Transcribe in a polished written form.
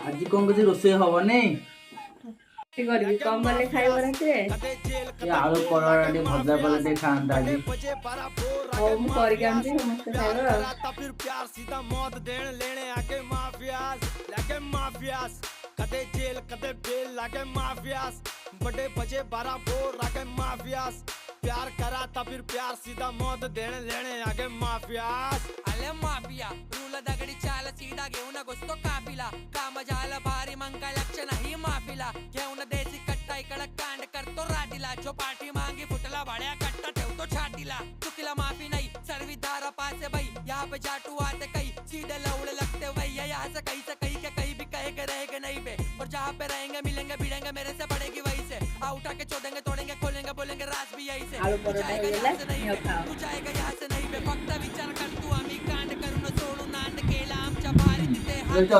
ଆଜି କଣ କିଛି ରୋଷେଇ ହବନି? କରିବି କମ କଲେ ଖାଇବ ରାତିରେ। ଏ ଆଳୁ ପରଟା ଟିକେ ଭଜା କଲେ ଟିକେ ଖାଆନ୍ତା ଆଜି। ହଉ ମୁଁ କରିକି ଆଣୁଛି ସମସ୍ତେ ଖାଇବ ଆଉ। कदे जेल कदे बेल लागे माफियास बड़े बजे 12 बोर लागे माफियास प्यार करा था फिर प्यार सीधा मौत देने लेने आगे माफियास अले माफिया रूल दगडी चाल सीधा घेऊन घुसतो कापिला काम झालं भारी मग काय लक्ष नाही माफिला घेऊन देसी कट्टा इकडं कांड करतो राटीला जो पाठी मांगी फुटला भाड्या कट्टा ठेवतो छातीला चुकीला माफी नाही सर्वी धारा पासे भाई यहाँ पे जाटू आते कई सीधे लौड़े लगते भैया यहाँ से कहीं के कहीं भी कहे के रहेगा नहीं बे और जहाँ पे रहेंगे मिलेंगे भिड़ेंगे मेरे से बढ़ेगी वही से आ उठा के चोदेंगे तोड़ेंगे खोलेंगे बोलेंगे राज भी यही से आलू तू परोठा जाएगा गेला यहाँ से नहीं बे खाओ. तू जाएगा यहाँ से नहीं बे फक्त विचार कर तू आम्ही कांड करून सोडून नांद केला आमच्या भारी तिथे हात